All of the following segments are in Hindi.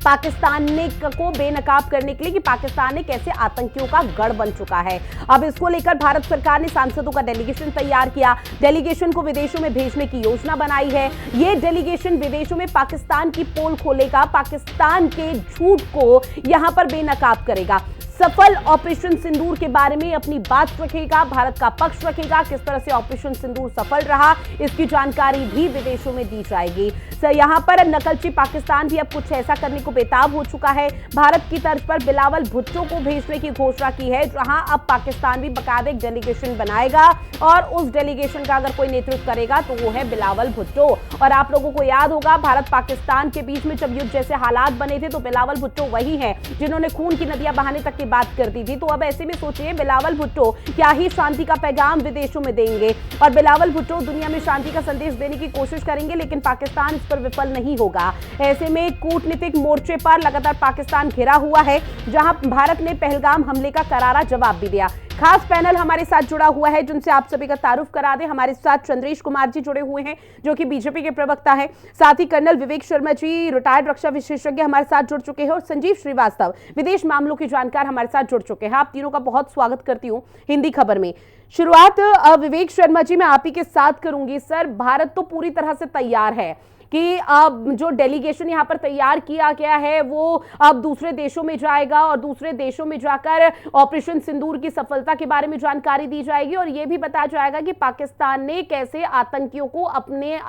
पाकिस्तान ने को बेनकाब करने के लिए कि पाकिस्तान एक ऐसे आतंकियों का गढ़ बन चुका है। अब इसको लेकर भारत सरकार ने सांसदों का डेलीगेशन तैयार किया, डेलीगेशन को विदेशों में भेजने की योजना बनाई है। यह डेलीगेशन विदेशों में पाकिस्तान की पोल खोलेगा, पाकिस्तान के झूठ को यहां पर बेनकाब करेगा, सफल ऑपरेशन सिंदूर के बारे में अपनी बात रखेगा, भारत का पक्ष रखेगा, किस तरह से ऑपरेशन सिंदूर सफल रहा इसकी जानकारी भी विदेशों में दी जाएगी। यहां पर नकलची पाकिस्तान भी अब कुछ ऐसा करने को बेताब हो चुका है। भारत की तर्ज पर बिलावल भुट्टो को भेजने की घोषणा की है, जहां अब पाकिस्तान भी बाकायदा एक डेलीगेशन बनाएगा और उस डेलीगेशन का अगर कोई नेतृत्व करेगा तो वो है बिलावल भुट्टो। और आप लोगों को याद होगा, भारत पाकिस्तान के बीच में जब युद्ध जैसे हालात बने थे तो बिलावल भुट्टो वही है जिन्होंने खून की नदियां बहाने तक बात करती थी। तो अब ऐसे में सोचिए, बिलावल भुट्टो क्या ही शांति का पैगाम विदेशों में देंगे, और बिलावल भुट्टो दुनिया में शांति का संदेश देने की कोशिश करेंगे, लेकिन पाकिस्तान इस पर विफल नहीं होगा। ऐसे में कूटनीतिक मोर्चे पर लगातार पाकिस्तान घिरा हुआ है, जहां भारत ने पहलगाम हमले का करारा जवाब भी दिया। खास पैनल हमारे साथ जुड़ा हुआ है जिनसे आप सभी का तारुफ करा दें। हमारे साथ चंद्रेश कुमार जी जुड़े हुए हैं जो कि बीजेपी के प्रवक्ता हैं, साथ ही कर्नल विवेक शर्मा जी रिटायर्ड रक्षा विशेषज्ञ हमारे साथ जुड़ चुके हैं, और संजीव श्रीवास्तव विदेश मामलों के जानकार हमारे साथ जुड़ चुके हैं। आप तीनों का बहुत स्वागत करती हूं हिंदी खबर में। शुरुआत विवेक शर्मा जी मैं आप ही के साथ करूंगी। सर, भारत तो पूरी तरह से तैयार है कि अब जो डेलीगेशन यहां पर तैयार किया गया है वो अब दूसरे देशों में जाएगा और दूसरे देशों में जाकर ऑपरेशन सिंदूर की सफलता के बारे में जानकारी दी जाएगी, और यह भी बताया जाएगा कि पाकिस्तान ने कैसे आतंकियों को अपने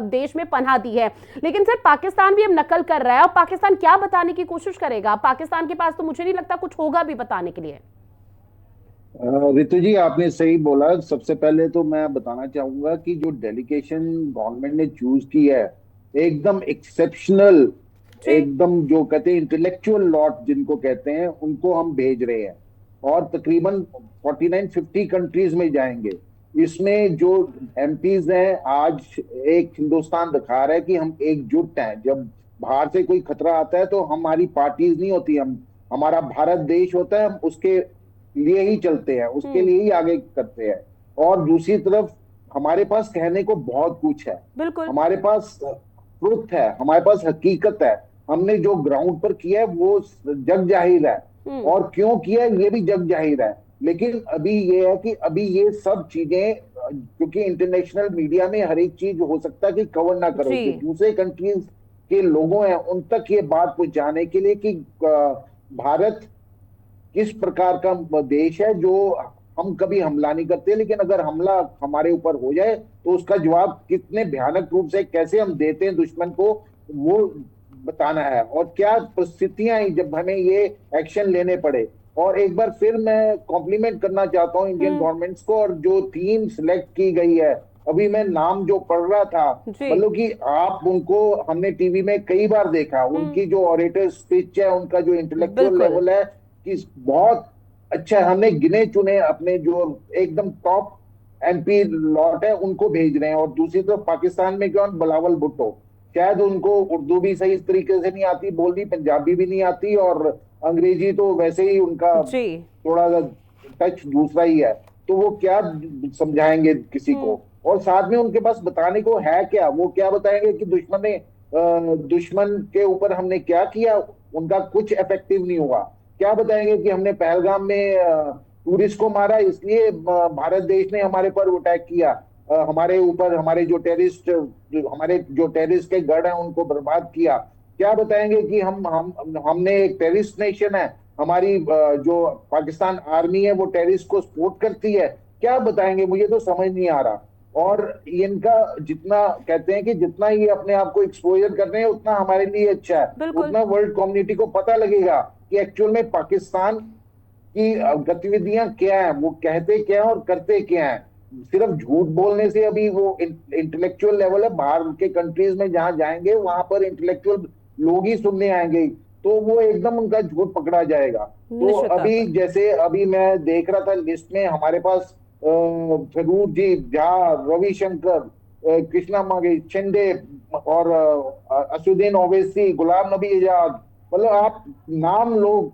देश में पनाह दी है। लेकिन सर, पाकिस्तान भी अब नकल कर रहा है, और पाकिस्तान क्या बताने की कोशिश करेगा? पाकिस्तान के पास तो मुझे नहीं लगता कुछ होगा भी बताने के लिए। रितु जी, आपने सही बोला। सबसे पहले तो मैं बताना चाहूंगा कि जो डेलीगेशन गवर्नमेंट ने चूज की है, एकदम एक्सेप्शनल, जी। एकदम जो कहते हैं इंटेलेक्चुअल लॉट जिनको कहते हैं, उनको हम भेज रहे हैं, और तकरीबन 49-50 कंट्रीज में जाएंगे। इसमें जो एमपीज हैं, आज एक हिंदुस्तान दिखा रहा है कि हम एकजुट हैं। जब बाहर से कोई खतरा आता है तो हमारी पार्टीज नहीं होती, हम हमारा भारत देश होता है, हम उसके लिए ही चलते हैं, उसके लिए ही आगे करते हैं। और दूसरी तरफ हमारे पास कहने को बहुत कुछ है, बिल्कुल। हमारे पास ट्रुथ है, हमारे पास हकीकत है। हमने जो ग्राउंड पर किया है वो जग जाहिर है, और क्यों किया है ये भी जग जाहिर है। लेकिन अभी ये है कि अभी ये सब चीजें, क्योंकि इंटरनेशनल मीडिया में हर एक चीज हो सकता है कि कवर ना करो, जो दूसरे कंट्रीज के लोगों हैं उन तक ये बात पहुंचाने के लिए कि भारत किस प्रकार का देश है, जो हम कभी हमला नहीं करते, लेकिन अगर हमला हमारे ऊपर हो जाए तो उसका जवाब कितने भयानक रूप से कैसे हम देते हैं दुश्मन को, वो बताना है, और क्या परिस्थितियां आई जब हमें ये एक्शन लेने पड़े। और एक बार फिर मैं कॉम्प्लीमेंट करना चाहता हूं इंडियन गवर्नमेंट्स को, और जो थीम सिलेक्ट की गई है, अभी मैं नाम जो पढ़ रहा था, मतलब कि आप उनको, हमने टीवी में कई बार देखा, उनकी जो ऑरेटर स्पीच है, उनका जो इंटेलेक्चुअल लेवल है कि बहुत अच्छा है। हमने गिने चुने अपने जो एकदम टॉप एमपी लॉट है उनको भेज रहे हैं। और दूसरी तरफ पाकिस्तान में कौन, बिलावल भुट्टो, शायद उनको उर्दू भी सही तरीके से नहीं आती बोलनी, पंजाबी भी नहीं आती, और अंग्रेजी तो वैसे ही उनका थोड़ा सा टच दूसरा ही है, तो वो क्या समझाएंगे किसी को। और साथ में उनके पास बताने को है क्या, वो क्या बताएंगे कि दुश्मन के ऊपर हमने क्या किया, उनका कुछ इफेक्टिव नहीं हुआ। क्या बताएंगे कि हमने पहलगाम में टूरिस्ट को मारा, इसलिए भारत देश ने हमारे पर अटैक किया, हमारे ऊपर, हमारे जो टेररिस्ट के गढ़ हैं उनको बर्बाद किया। क्या बताएंगे कि हमने एक टेररिस्ट नेशन है, हमारी जो पाकिस्तान आर्मी है वो टेररिस्ट को सपोर्ट करती है। क्या बताएंगे, मुझे तो समझ नहीं आ रहा। और इनका जितना कहते हैं कि जितना ये अपने आप को एक्सपोजर कर रहे हैं उतना हमारे लिए अच्छा है, उतना वर्ल्ड कम्युनिटी को पता लगेगा कि एक्चुअल में पाकिस्तान की गतिविधियां क्या है, वो कहते क्या है और करते क्या है। सिर्फ झूठ बोलने से अभी वो इंटेलेक्चुअल लेवल है, बाहर के कंट्रीज में जहां जाएंगे वहां पर इंटेलेक्चुअल लोग ही सुनने आएंगे, तो वो एकदम उनका झूठ पकड़ा जाएगा। तो अभी जैसे अभी मैं देख रहा था लिस्ट में, हमारे पास थरूर जी, झा, रविशंकर, कृष्णा मागे, शिंदे, और असुद्दीन ओवैसी, गुलाम नबी आजाद, मतलब आप नाम लोग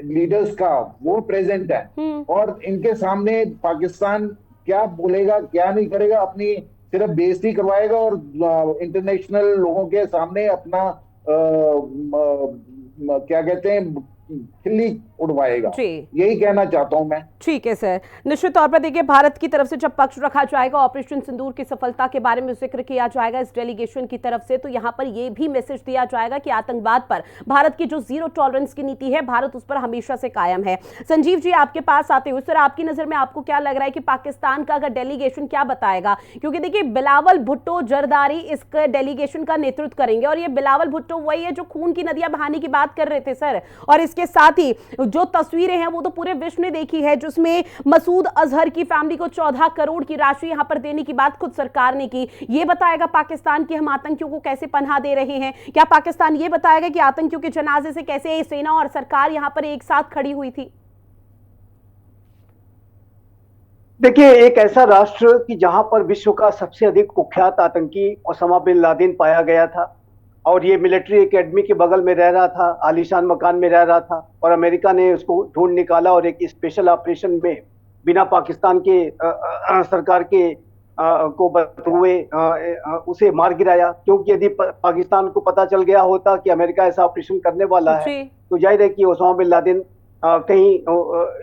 लीडर्स का वो प्रेजेंट है। और इनके सामने पाकिस्तान क्या बोलेगा, क्या नहीं करेगा, अपनी सिर्फ बेइज्जती करवाएगा और इंटरनेशनल लोगों के सामने अपना क्या कहते हैं, खिल्ली उड़वाएगा। जी, यही कहना चाहता हूं मैं। ठीक है सर। निश्चित तौर पर देखिए, भारत की तरफ से जब पक्ष रखा जाएगा, ऑपरेशन सिंदूर की सफलता के बारे में जिक्र किया जाएगा इस डेलीगेशन की तरफ से, तो यहां पर यह भी मैसेज दिया जाएगा कि आतंकवाद पर भारत की जो जीरो टॉलरेंस की नीति है, भारत उस पर हमेशा से कायम है। संजीव जी, आपके पास आते हुए सर, आपकी नजर में आपको क्या लग रहा है कि पाकिस्तान का अगर डेलीगेशन क्या बताएगा? क्योंकि देखिए, बिलावल भुट्टो जरदारी इस डेलीगेशन का नेतृत्व करेंगे, और ये बिलावल भुट्टो वही है जो खून की नदियां बहाने की बात कर रहे थे सर। और इसके साथ ही जो तस्वीरें हैं वो तो पूरे विश्व ने देखी है, जिसमें मसूद अजहर की फैमिली को 14 करोड़ की राशि यहां पर देने की बात खुद सरकार ने की। ये बताएगा पाकिस्तान कि हम आतंकियों को कैसे पनाह दे रहे हैं? क्या पाकिस्तान ये बताएगा कि आतंकियों के जनाजे से कैसे सेना और सरकार यहां पर एक साथ खड़ी हुई थी? देखिए, एक ऐसा राष्ट्र कि जहां पर विश्व का सबसे अधिक कुख्यात आतंकी ओसामा बिन लादेन पाया गया था, और ये मिलिट्री एकेडमी के बगल में रह रहा था, आलीशान मकान में रह रहा था, और अमेरिका ने उसको ढूंढ निकाला और एक स्पेशल ऑपरेशन में बिना पाकिस्तान के सरकार के को हुए उसे मार गिराया। क्योंकि यदि पाकिस्तान को पता चल गया होता कि अमेरिका ऐसा ऑपरेशन करने वाला है, तो जाहिर है कि ओसामा बिन लादेन कहीं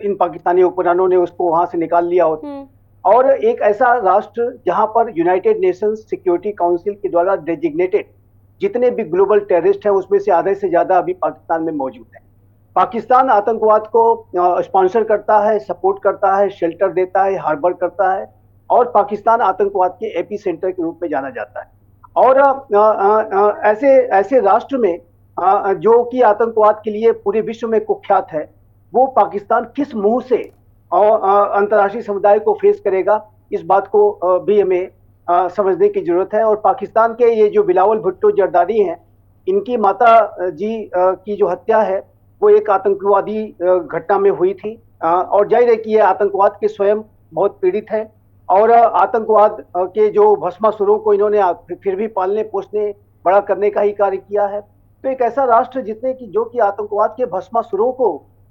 इन पाकिस्तानी हुक्मरानों ने उसको वहां से निकाल लिया होता। और एक ऐसा राष्ट्र जहां पर यूनाइटेड नेशंस सिक्योरिटी काउंसिल के द्वारा डेजिग्नेटेड जितने भी ग्लोबल टेररिस्ट हैं उसमें से आधे से ज्यादा अभी पाकिस्तान में मौजूद है। पाकिस्तान आतंकवाद को स्पॉन्सर करता है, सपोर्ट करता है, शेल्टर देता है, हार्बर करता है, और पाकिस्तान आतंकवाद के एपी सेंटर के रूप में जाना जाता है। और ऐसे ऐसे राष्ट्र में जो कि आतंकवाद के लिए पूरे विश्व में कुख्यात है, वो पाकिस्तान किस मुंह से अंतर्राष्ट्रीय समुदाय को फेस करेगा, इस बात को भी हमें समझने की जरूरत है। और पाकिस्तान के ये जो बिलावल भुट्टो जरदारी हैं, इनकी माता जी की जो हत्या है वो एक आतंकवादी घटना में हुई थी, और जाहिर है कि ये आतंकवाद के स्वयं बहुत पीड़ित है, और आतंकवाद के जो भस्मासुरों को इन्होंने फिर भी पालने पोसने बड़ा करने का ही कार्य किया है। तो एक ऐसा राष्ट्र जिसने कि जो कि आतंकवाद के भस्मासुरों को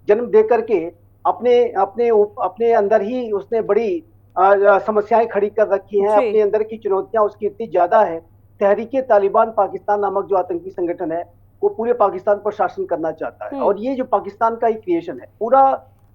जन्म दे करके अपने अपने अपने अंदर ही उसने बड़ी समस्याएं खड़ी कर रखी हैं, अपने अंदर की चुनौतियां उसकी इतनी ज्यादा है। तहरीके तालिबान पाकिस्तान नामक जो आतंकी संगठन है वो पूरे पाकिस्तान पर शासन करना चाहता है, और ये जो पाकिस्तान का ही क्रिएशन है पूरा,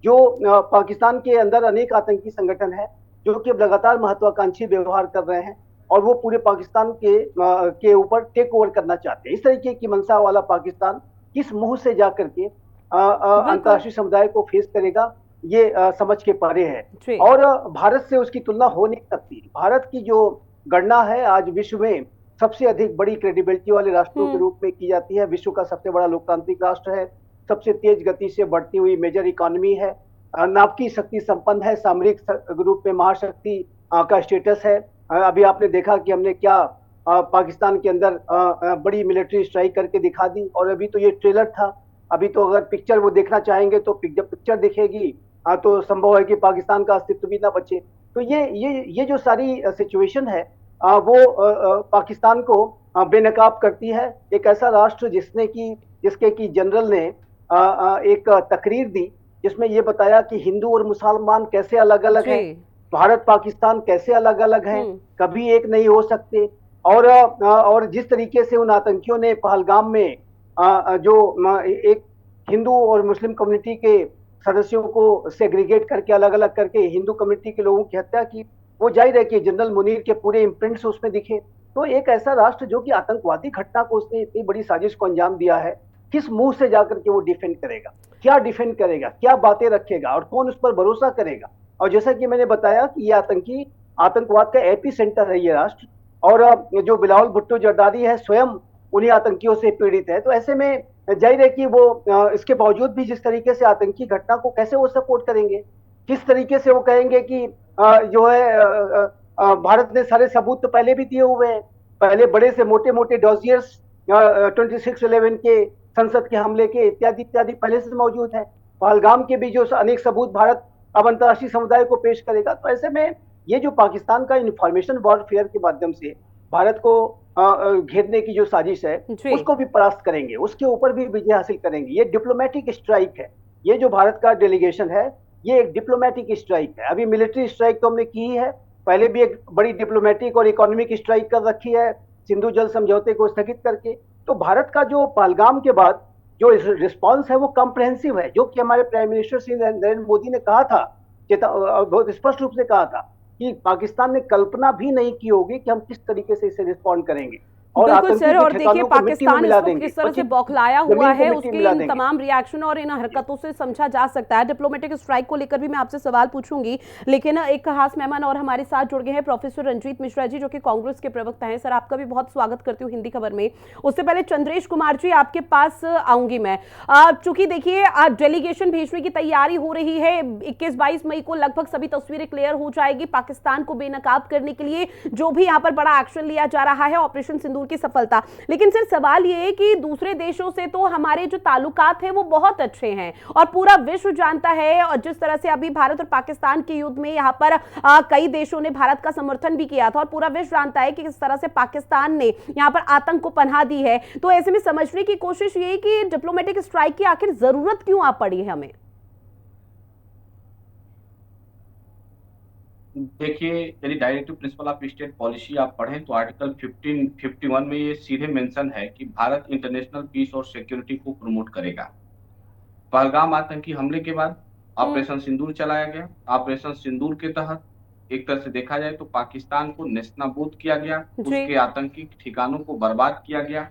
जो पाकिस्तान के अंदर अनेक आतंकी संगठन है जो कि अब लगातार महत्वाकांक्षी व्यवहार कर रहे हैं, और वो पूरे पाकिस्तान के ऊपर टेक ओवर करना चाहते हैं। इस तरीके की मंशा वाला पाकिस्तान किस मुंह से जाकर के अंतर्राष्ट्रीय समुदाय को फेस करेगा, ये समझ के परे है। और भारत से उसकी तुलना हो नहीं सकती। भारत की जो गणना है आज विश्व में सबसे अधिक बड़ी क्रेडिबिलिटी वाले राष्ट्रों के रूप में की जाती है। विश्व का सबसे बड़ा लोकतांत्रिक राष्ट्र है, सबसे तेज गति से बढ़ती हुई मेजर इकोनॉमी है, नापकी शक्ति संपन्न है, सामरिक रूप में महाशक्ति का स्टेटस है। अभी आपने देखा कि हमने क्या पाकिस्तान के अंदर बड़ी मिलिट्री स्ट्राइक करके दिखा दी, और अभी तो ये ट्रेलर था। अभी तो अगर पिक्चर वो देखना चाहेंगे तो जब पिक्चर दिखेगी तो संभव है कि पाकिस्तान का अस्तित्व भी ना बचे। तो ये जो सारी सिचुएशन है वो पाकिस्तान को बेनकाब करती है। एक ऐसा राष्ट्र जिसके की जनरल ने एक तकरीर दी जिसमें ये बताया कि हिंदू और मुसलमान कैसे अलग अलग हैं, भारत पाकिस्तान कैसे अलग अलग हैं, कभी एक नहीं हो सकते। और जिस तरीके से उन आतंकियों ने पहलगाम में जो एक हिंदू और मुस्लिम कम्युनिटी के सदस्यों को सेग्रीगेट करके अलग अलग करके हिंदू कम्युनिटी के लोगों की हत्या की, वो जाहिर है कि जनरल मुनीर के पूरे इम्प्रिंट्स उसमें दिखे। तो एक ऐसा राष्ट्र जो कि आतंकवादी घटना को उसने इतनी बड़ी साजिश को अंजाम दिया है, किस मुंह से जाकर के वो डिफेंड करेगा, क्या डिफेंड करेगा, क्या बातें रखेगा, और कौन उस पर भरोसा करेगा। और जैसा कि मैंने बताया कि ये आतंकवाद का एपी सेंटर है ये राष्ट्र, और जो बिलावल भुट्टो जरदारी है स्वयं उन्हीं आतंकियों से पीड़ित है। तो ऐसे में जाहिर है कि वो इसके बावजूद भी जिस तरीके से आतंकी घटना को कैसे वो सपोर्ट करेंगे, किस तरीके से वो कहेंगे कि जो है भारत ने सारे सबूत तो पहले भी दिए हुए हैं, पहले बड़े से मोटे मोटे डॉजियर्स 26/11 के संसद के हमले के इत्यादि इत्यादि पहले से मौजूद है। पहलगाम के भी जो अनेक सबूत भारत अब अंतर्राष्ट्रीय समुदाय को पेश करेगा। तो ऐसे में ये जो पाकिस्तान का इंफॉर्मेशन वॉरफेयर के माध्यम से भारत को घेरने की जो साजिश है उसको भी परास्त करेंगे, उसके ऊपर भी विजय हासिल करेंगे। ये डिप्लोमेटिक स्ट्राइक है। ये जो भारत का डेलीगेशन है ये एक डिप्लोमेटिक स्ट्राइक है। अभी मिलिट्री स्ट्राइक तो हमने की है, पहले भी एक बड़ी डिप्लोमेटिक और इकोनॉमिक स्ट्राइक कर रखी है सिंधु जल समझौते को स्थगित करके। तो भारत का जो पहलगाम के बाद जो रिस्पॉन्स है वो कॉम्प्रहेंसिव है, जो कि हमारे प्राइम मिनिस्टर श्री नरेंद्र मोदी ने कहा था, बहुत स्पष्ट रूप से कहा था कि पाकिस्तान ने कल्पना भी नहीं की होगी कि हम किस तरीके से इसे रिस्पॉन्ड करेंगे और बिल्कुल सर। और देखिए पाकिस्तान इसको देंगे, किस तरह से बौखलाया हुआ है, उसके इन देंगे। तमाम रिएक्शन और इन हरकतों से समझा जा सकता है। डिप्लोमेटिक स्ट्राइक को लेकर भी मैं आपसे सवाल पूछूंगी, लेकिन एक खास मेहमान और हमारे साथ जुड़ गए हैं प्रोफेसर रंजीत मिश्रा जी, जो कि कांग्रेस के प्रवक्ता हैं। सर आपका भी बहुत स्वागत करती हूँ हिंदी खबर में। उससे पहले चंद्रेश कुमार जी आपके पास आऊंगी मैं। चूंकि देखिए डेलीगेशन भेजने की तैयारी हो रही है, 21-22 मई को लगभग सभी तस्वीरें क्लियर हो जाएगी पाकिस्तान को बेनकाब करने के लिए जो भी यहाँ पर बड़ा एक्शन लिया जा रहा है, ऑपरेशन सिंदूर की सफलता। लेकिन सर सवाल ये है कि दूसरे देशों से तो हमारे जो ताल्लुकात हैं वो बहुत अच्छे हैं और पूरा विश्व जानता है, और जिस तरह से अभी भारत और पाकिस्तान के युद्ध में यहाँ पर कई देशों ने भारत का समर्थन भी किया था और पूरा विश्व जानता है कि किस तरह से पाकिस्तान ने यहाँ पर आतंक को पनाह दी है। तो ऐसे में समझने की कोशिश ये है कि डिप्लोमेटिक स्ट्राइक की आखिर जरूरत क्यों आ पड़ी है हमें। देखिए, यदि directive principle of state policy आप पढ़ें तो आर्टिकल 1551 में ये सीधे मेंशन है कि भारत इंटरनेशनल पीस और सिक्योरिटी को प्रमोट करेगा। पहलगाम आतंकी हमले के बाद ऑपरेशन सिंदूर चलाया गया। ऑपरेशन सिंदूर के तहत एक तरह से देखा जाए तो पाकिस्तान को नेस्तनाबूद किया गया, उसके आतंकी ठिकानों को बर्बाद किया गया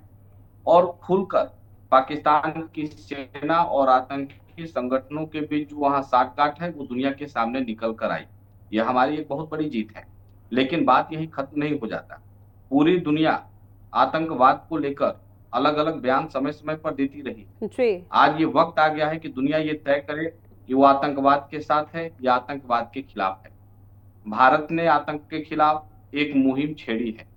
और खुलकर पाकिस्तान की सेना और आतंकी संगठनों के बीच जो वहां साठगांठ है वो दुनिया के सामने निकल कर आई। यह हमारी एक बहुत बड़ी जीत है, लेकिन बात यही खत्म नहीं हो जाता। पूरी दुनिया आतंकवाद को लेकर अलग अलग बयान समय समय पर देती रही। आज ये वक्त आ गया है कि दुनिया ये तय करे कि वो आतंकवाद के साथ है या आतंकवाद के खिलाफ है। भारत ने आतंक के खिलाफ एक मुहिम छेड़ी है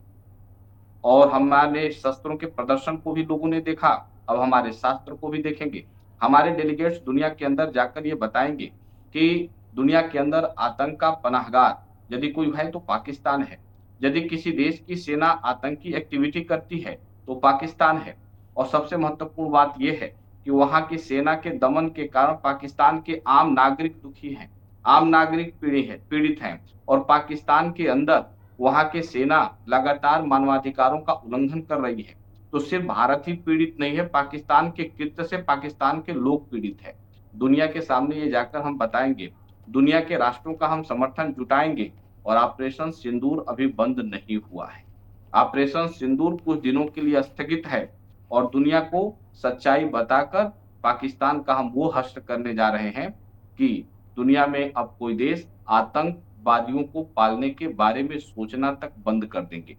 और हमारे शस्त्रों के प्रदर्शन को भी लोगों ने देखा, अब हमारे शास्त्र को भी देखेंगे। हमारे डेलीगेट्स दुनिया के अंदर जाकर ये बताएंगे कि दुनिया के अंदर आतंक का पनाहगार यदि कोई है तो पाकिस्तान है। यदि किसी देश की सेना आतंकी एक्टिविटी करती है तो पाकिस्तान है। और सबसे महत्वपूर्ण बात यह है कि वहां की सेना के दमन के कारण पाकिस्तान के आम नागरिक दुखी हैं, आम नागरिक पीड़ित हैं और पाकिस्तान के अंदर वहां के सेना लगातार मानवाधिकारों का उल्लंघन कर रही है। तो सिर्फ भारत ही पीड़ित नहीं है, पाकिस्तान के कृत्य से पाकिस्तान के लोग पीड़ित है। दुनिया के सामने ये जाकर हम बताएंगे, दुनिया के राष्ट्रों का हम समर्थन जुटाएंगे। और ऑपरेशन सिंदूर अभी बंद नहीं हुआ है। ऑपरेशन सिंदूर कुछ दिनों के लिए स्थगित है और दुनिया को सच्चाई बताकर पाकिस्तान का हम वो हश्र करने जा रहे हैं कि दुनिया में अब कोई देश आतंकवादियों को पालने के बारे में सोचना तक बंद कर देंगे।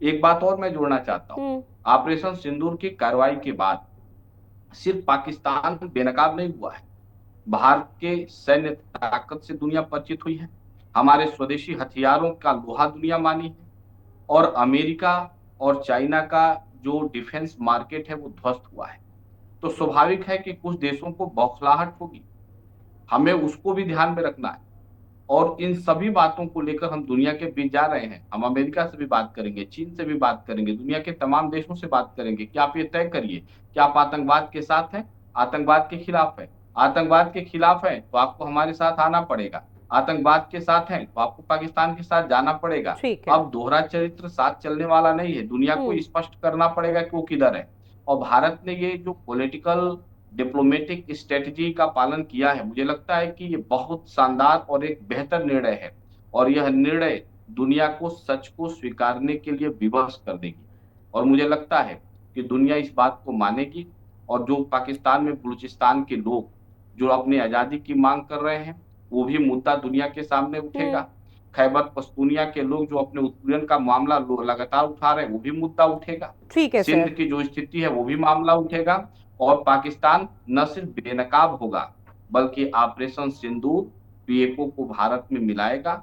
एक बात और मैं जोड़ना चाहता हूँ, ऑपरेशन सिंदूर की कार्रवाई के बाद सिर्फ पाकिस्तान बेनकाब नहीं हुआ है, भारत के सैन्य ताकत से दुनिया परिचित हुई है, हमारे स्वदेशी हथियारों का लोहा दुनिया मानी है और अमेरिका और चाइना का जो डिफेंस मार्केट है वो ध्वस्त हुआ है। तो स्वाभाविक है कि कुछ देशों को बौखलाहट होगी, हमें उसको भी ध्यान में रखना है। और इन सभी बातों को लेकर हम दुनिया के बीच जा रहे हैं। हम अमेरिका से भी बात करेंगे, चीन से भी बात करेंगे, दुनिया के तमाम देशों से बात करेंगे कि आप ये तय करिए कि आप आतंकवाद के साथ हैं, आतंकवाद के खिलाफ है। आतंकवाद के खिलाफ है तो आपको हमारे साथ आना पड़ेगा, आतंकवाद के साथ है तो आपको पाकिस्तान के साथ जाना पड़ेगा। अब दोहरा चरित्र साथ चलने वाला नहीं है, दुनिया को स्पष्ट करना पड़ेगा कि वो किधर है। और भारत ने ये जो पॉलिटिकल डिप्लोमेटिक स्ट्रेटजी का पालन किया है, मुझे लगता है कि ये बहुत शानदार और एक बेहतर निर्णय है और यह निर्णय दुनिया को सच को स्वीकारने के लिए विवश कर देगी। और मुझे लगता है कि दुनिया इस बात को मानेगी और जो पाकिस्तान में बलूचिस्तान के लोग जो अपनी आजादी की मांग कर रहे हैं वो भी मुद्दा दुनिया के सामने उठेगा। खैबर पख्तूनिया के लोग जो अपने उत्पीड़न का मामला लगातार उठा रहे हैं वो भी मुद्दा उठेगा। सिंध की जो स्थिति है वो भी मामला उठेगा और पाकिस्तान न सिर्फ बेनकाब होगा बल्कि ऑपरेशन सिंदूर पीएफओ को भारत में मिलाएगा।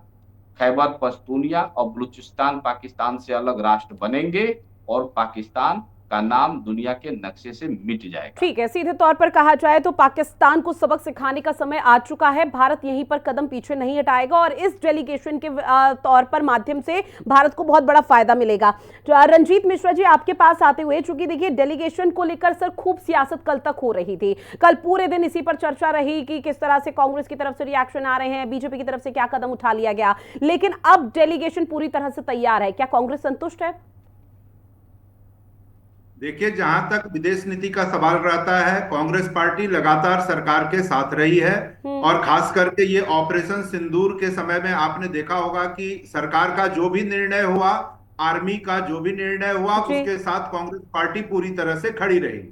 खैबर पख्तूनिया और बलूचिस्तान पाकिस्तान से अलग राष्ट्र बनेंगे और पाकिस्तान का नाम दुनिया के नक्शे से मिट जाएगा। ठीक है, सीधे तौर पर कहा जाए तो पाकिस्तान को सबक सिखाने का समय आ चुका है। भारत यहीं पर कदम पीछे नहीं हटाएगा और इस डेलीगेशन के तौर पर माध्यम से भारत को बहुत बड़ा फायदा मिलेगा। रंजीत मिश्रा जी आपके पास आते हुए, चूंकि देखिए डेलीगेशन को लेकर सर खूब सियासत कल तक हो रही थी, कल पूरे दिन इसी पर चर्चा रही कि किस तरह से कांग्रेस की तरफ से रिएक्शन आ रहे हैं, बीजेपी की तरफ से क्या कदम उठा लिया गया, लेकिन अब डेलीगेशन पूरी तरह से तैयार है। क्या कांग्रेस संतुष्ट है? देखिए, जहां तक विदेश नीति का सवाल रहता है, कांग्रेस पार्टी लगातार सरकार के साथ रही है। और खास करके ये ऑपरेशन सिंदूर के समय में आपने देखा होगा कि सरकार का जो भी निर्णय हुआ, आर्मी का जो भी निर्णय हुआ, जी। उसके साथ कांग्रेस पार्टी पूरी तरह से खड़ी रही।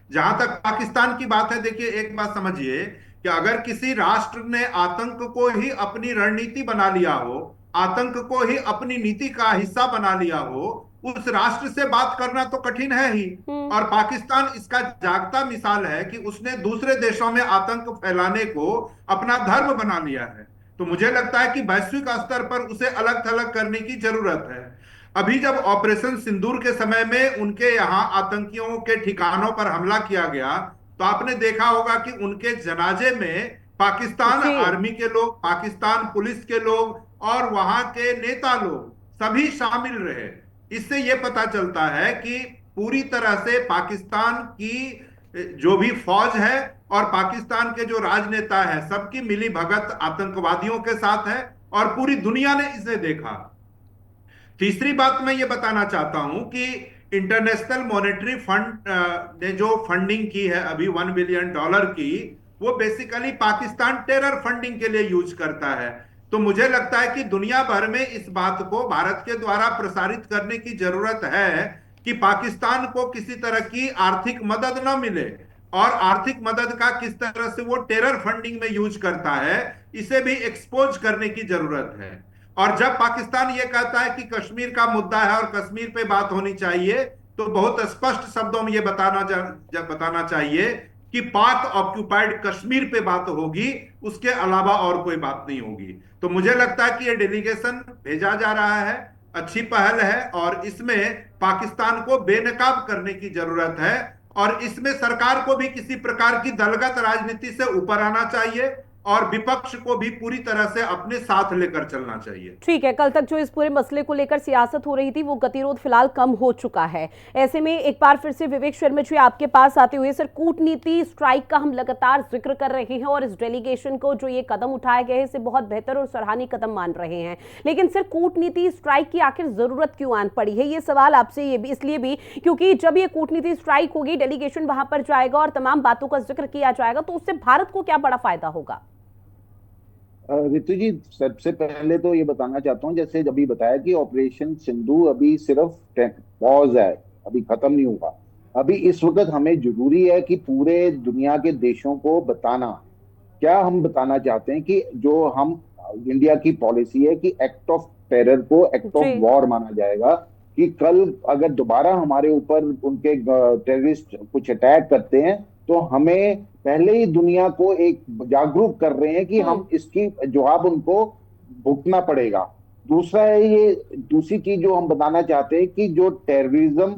जहां तक पाकिस्तान की बात है, देखिए एक बात समझिए कि अगर किसी राष्ट्र ने आतंक को ही अपनी रणनीति बना लिया हो, आतंक को ही अपनी नीति का हिस्सा बना लिया हो, उस राष्ट्र से बात करना तो कठिन है ही। और पाकिस्तान इसका जागता मिसाल है कि उसने दूसरे देशों में आतंक फैलाने को अपना धर्म बना लिया है। तो मुझे लगता है कि वैश्विक स्तर पर उसे अलग थलग करने की जरूरत है। अभी जब ऑपरेशन सिंदूर के समय में उनके यहाँ आतंकियों के ठिकानों पर हमला किया गया, तो आपने देखा होगा कि उनके जनाजे में पाकिस्तान जी। आर्मी के लोग, पाकिस्तान पुलिस के लोग और वहां के नेता लोग सभी शामिल रहे। इससे यह पता चलता है कि पूरी तरह से पाकिस्तान की जो भी फौज है और पाकिस्तान के जो राजनेता है, सबकी मिली भगत आतंकवादियों के साथ है और पूरी दुनिया ने इसे देखा। तीसरी बात मैं ये बताना चाहता हूं कि इंटरनेशनल मॉनेटरी फंड ने जो फंडिंग की है अभी $1 बिलियन की, वो बेसिकली पाकिस्तान टेरर फंडिंग के लिए यूज करता है। तो मुझे लगता है कि दुनिया भर में इस बात को भारत के द्वारा प्रसारित करने की जरूरत है कि पाकिस्तान को किसी तरह की आर्थिक मदद न मिले, और आर्थिक मदद का किस तरह से वो टेरर फंडिंग में यूज करता है, इसे भी एक्सपोज करने की जरूरत है। और जब पाकिस्तान ये कहता है कि कश्मीर का मुद्दा है और कश्मीर पे बात होनी चाहिए, तो बहुत स्पष्ट शब्दों में ये बताना चाहिए कि पाक ऑक्युपाइड कश्मीर पे बात होगी, उसके अलावा और कोई बात नहीं होगी। तो मुझे लगता है कि ये डेलीगेशन भेजा जा रहा है, अच्छी पहल है, और इसमें पाकिस्तान को बेनकाब करने की जरूरत है। और इसमें सरकार को भी किसी प्रकार की दलगत राजनीति से ऊपर आना चाहिए और विपक्ष को भी पूरी तरह से अपने साथ लेकर चलना चाहिए। ठीक है, कल तक जो इस पूरे मसले को लेकर सियासत हो रही थी, वो गतिरोध फिलहाल कम हो चुका है। ऐसे में एक बार फिर से विवेक शर्मा जी आपके पास आते हुए, सर, कूटनीति स्ट्राइक का हम लगातार जिक्र कर रहे हैं और इस डेलीगेशन को जो ये कदम उठाए गए हैं, इसे बहुत बेहतर और सराहनीय कदम मान रहे हैं। लेकिन सर, कूटनीति स्ट्राइक की आखिर जरूरत क्यों आन पड़ी है? ये सवाल आपसे ये भी इसलिए भी क्योंकि जब ये कूटनीति स्ट्राइक होगी, डेलीगेशन वहां पर जाएगा और तमाम बातों का जिक्र किया जाएगा, तो उससे भारत को क्या बड़ा फायदा होगा? रितु जी, सबसे पहले तो ये बताना चाहता हूँ, जैसे अभी बताया कि ऑपरेशन सिंधु अभी सिर्फ पॉज है, अभी खत्म नहीं हुआ। अभी इस वक्त हमें जरूरी है कि पूरे दुनिया के देशों को बताना, क्या हम बताना चाहते हैं कि जो हम इंडिया की पॉलिसी है कि एक्ट ऑफ टेरर को एक्ट ऑफ वॉर माना जाएगा, कि कल अगर दोबारा हमारे ऊपर उनके टेररिस्ट कुछ अटैक करते हैं तो हमें पहले ही दुनिया को एक जागरूक कर रहे हैं कि हम इसकी जवाब उनको भुगतना पड़ेगा। दूसरा है, ये दूसरी चीज जो हम बताना चाहते हैं कि जो टेररिज्म,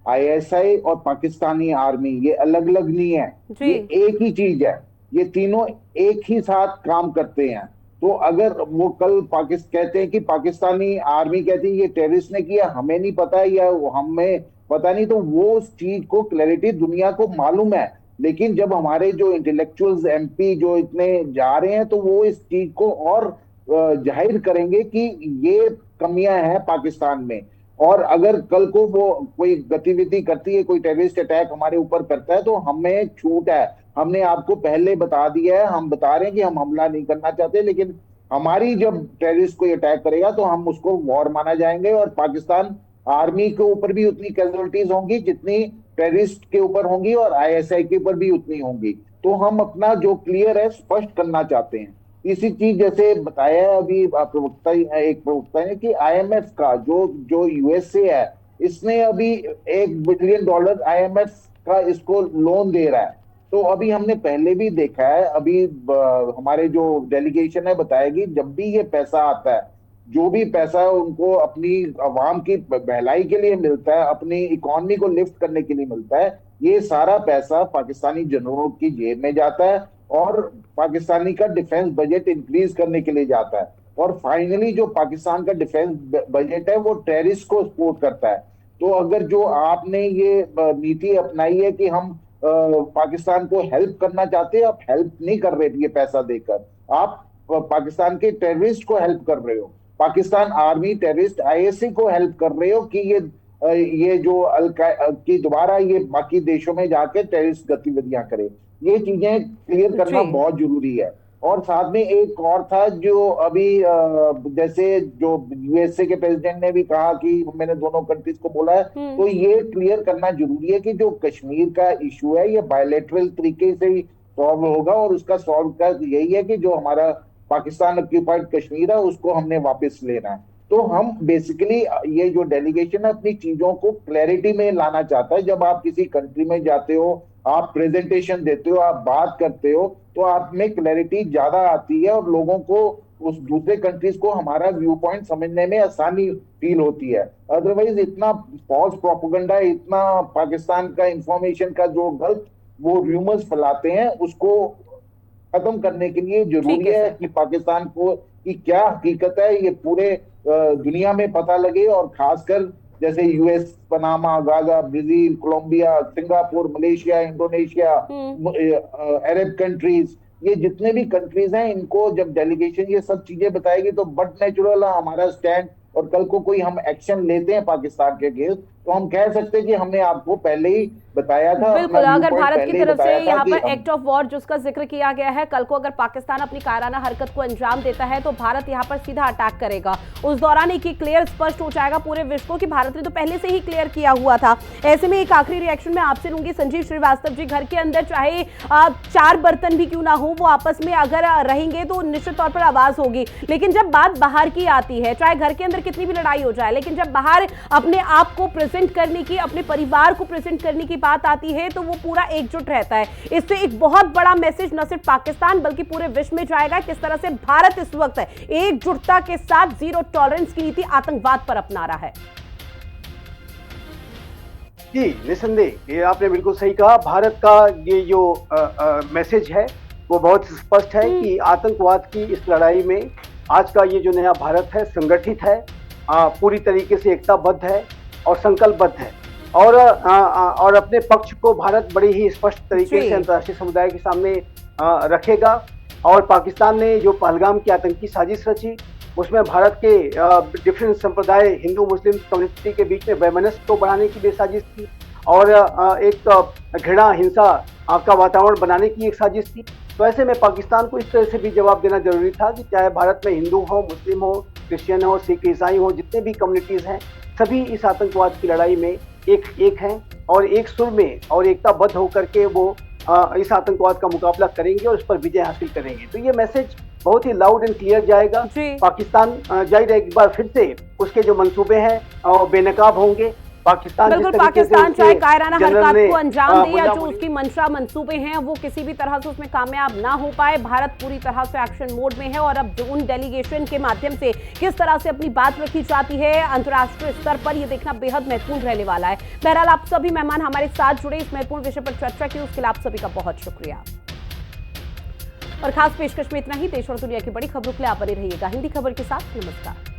आईएसआई और पाकिस्तानी आर्मी, ये अलग अलग नहीं है, ये एक ही चीज है। ये तीनों एक ही साथ काम करते हैं। तो अगर वो कल कहते हैं कि पाकिस्तानी आर्मी कहती है ये टेररिस्ट ने किया, हमें नहीं पता या हमें पता नहीं, तो वो उस चीज को क्लैरिटी दुनिया को मालूम है। लेकिन जब हमारे जो इंटेलेक्चुअल्स एमपी जो इतने जा रहे हैं, तो वो इस चीज को और जाहिर करेंगे कि ये कमियां हैं पाकिस्तान में। और अगर कल को वो कोई गतिविधि करती है, कोई टेररिस्ट अटैक हमारे ऊपर करता है, तो हमें छूट है। हमने आपको पहले बता दिया है, हम बता रहे हैं कि हम हमला नहीं करना चाहते, लेकिन हमारी जब टेररिस्ट कोई अटैक करेगा तो हम उसको वॉर माना जाएंगे। और पाकिस्तान आर्मी के ऊपर भी उतनी कैजुअलिटीज होंगी जितनी टेररिस्ट के ऊपर होंगी, और आईएसआई के ऊपर भी उतनी होंगी। तो हम अपना जो क्लियर है स्पष्ट करना चाहते हैं। इसी चीज जैसे बताया अभी एक प्रवक्ता ने कि आईएमएफ का जो यूएसए है, इसने अभी $1 बिलियन आईएमएफ का इसको लोन दे रहा है। तो अभी हमने पहले भी देखा है, अभी हमारे जो डेलीगेशन है बताएगी, जब भी ये पैसा आता है, जो भी पैसा है उनको अपनी आवाम की भलाई के लिए मिलता है, अपनी इकोनॉमी को लिफ्ट करने के लिए मिलता है, ये सारा पैसा पाकिस्तानी जनरलों की जेब में जाता है और पाकिस्तानी का डिफेंस बजट इंक्रीज करने के लिए जाता है। और फाइनली जो पाकिस्तान का डिफेंस बजट है वो टेररिस्ट को सपोर्ट करता है। तो अगर जो आपने ये नीति अपनाई है कि हम पाकिस्तान को हेल्प करना चाहते हैं, आप हेल्प नहीं कर रहे ये पैसा देकर, आप पाकिस्तान के टेररिस्ट को हेल्प कर रहे हो, पाकिस्तान आर्मी टेररिस्ट आईएसआई को हेल्प कर रहे हो कि ये ये जो की दोबारा ये बाकी देशों में जाके टेररिस्ट गतिविधियां करे। ये चीजें क्लियर करना बहुत जरूरी है। और साथ में एक और था जो अभी जैसे जो यूएसए के प्रेसिडेंट ने भी कहा कि मैंने दोनों कंट्रीज को बोला है, तो ये क्लियर करना जरूरी है कि जो कश्मीर का इशू है ये बायलैटरल तरीके से ही सॉल्व होगा, और उसका सॉल्व का यही है कि जो हमारा पाकिस्तान ऑक्यूपाइड कश्मीर है उसको हमने वापस लेना है। तो हम बेसिकली ये जो डेलीगेशन है अपनी चीजों को क्लैरिटी में लाना चाहता है। जब आप किसी कंट्री में जाते हो, आप प्रेजेंटेशन देते हो, आप बात करते हो, तो आप में क्लैरिटी ज्यादा आती है और लोगों को उस दूसरे कंट्रीज को हमारा व्यू पॉइंट समझने में आसानी फील होती है। अदरवाइज इतना फॉल्स प्रोपेगेंडा, इतना पाकिस्तान का इंफॉर्मेशन का जो गलत वो र्यूमर्स फैलाते हैं, उसको खत्म करने के लिए जरूरी है कि पाकिस्तान को कि क्या हकीकत है ये पूरे दुनिया में पता लगे। और खासकर जैसे US, Panama, Gaza, Brazil, Colombia, Singapore, Malaysia, Indonesia, Arab countries, ये जितने भी कंट्रीज हैं, इनको जब डेलीगेशन ये सब चीजें बताएगी तो बट नेचुरल हमारा स्टैंड, और कल को कोई हम एक्शन लेते हैं पाकिस्तान के अगेंस्ट तो हम कह सकते हैं कि हमने आपको पहले ही बताया था। बिल्कुल, अगर भारत की तरफ से यहाँ पर एक्ट ऑफ वॉर जिसका जिक्र किया गया है, कल को अगर पाकिस्तान अपनी कायराना हरकत को अंजाम देता है तो भारत यहाँ पर सीधा अटैक करेगा। उस दौरान एक क्लियर स्पष्ट हो जाएगा पूरे विश्व को कि भारत ने तो पहले से ही क्लियर किया हुआ था। ऐसे में एक आखिरी रिएक्शन में आपसे लूंगी संजीव श्रीवास्तव जी, घर के अंदर चाहे 4 बर्तन भी क्यों ना हो, वो आपस में अगर रहेंगे तो निश्चित तौर पर आवाज होगी, लेकिन जब बात बाहर की आती है, चाहे घर के अंदर कितनी भी लड़ाई हो जाए, लेकिन जब बाहर अपने आप को प्रेजेंट करने की, अपने परिवार को प्रेजेंट करने की बात आती है तो वो पूरा एकजुट रहता है। इससे एक बहुत बड़ा मैसेज न सिर्फ पाकिस्तान बल्कि पूरे विश्व में जाएगा किस तरह से भारत इस वक्त एकजुटता के साथ जीरो टॉलरेंस की नीति आतंकवाद पर अपना रहा है। जी निसंदेह, ये आपने बिल्कुल सही कहा। भारत का ये जो मैसेज है वो बहुत स्पष्ट है कि आतंकवाद की इस लड़ाई में आज का ये जो नया भारत है संगठित है, पूरी तरीके से एकताबद्ध है और संकल्पबद्ध है, और अपने पक्ष को भारत बड़ी ही स्पष्ट तरीके से अंतर्राष्ट्रीय समुदाय के सामने रखेगा। और पाकिस्तान ने जो पहलगाम की आतंकी साजिश रची उसमें भारत के डिफरेंट संप्रदाय, हिंदू मुस्लिम कम्युनिटी के बीच में वैमनस्य को बढ़ाने की भी साजिश थी, और एक घृणा हिंसा का वातावरण बनाने की एक साजिश थी। तो ऐसे में पाकिस्तान को इस तरह से भी जवाब देना जरूरी था कि चाहे भारत में हिंदू हो, मुस्लिम हो, क्रिश्चियन हो, सिख, ईसाई हो, जितने भी कम्युनिटीज हैं, सभी इस आतंकवाद की लड़ाई में एक हैं और एक सुर में और एकताबद्ध होकर के वो इस आतंकवाद का मुकाबला करेंगे और उस पर विजय हासिल करेंगे। तो ये मैसेज बहुत ही लाउड एंड क्लियर जाएगा। पाकिस्तान जाहिर है एक बार फिर से उसके जो मंसूबे हैं और बेनकाब होंगे। बिल्कुल, पाकिस्तान चाहे कायराना हरकत को अंजाम दे या जो उसकी मंशा मंसूबे हैं वो किसी भी तरह से उसमें कामयाब ना हो पाए, भारत पूरी तरह से एक्शन मोड में है। और अब जो उन डेलीगेशन के माध्यम से किस तरह से अपनी बात रखी जाती है अंतर्राष्ट्रीय स्तर पर, ये देखना बेहद महत्वपूर्ण रहने वाला है। बहरहाल आप सभी मेहमान हमारे साथ जुड़े, इस महत्वपूर्ण विषय पर चर्चा की, उसके लिए आप सभी का बहुत शुक्रिया। और खास पेशकश में इतना ही। देश और दुनिया की बड़ी खबरों के लिए आप बने रहिएगा हिंदी खबर के साथ। नमस्कार।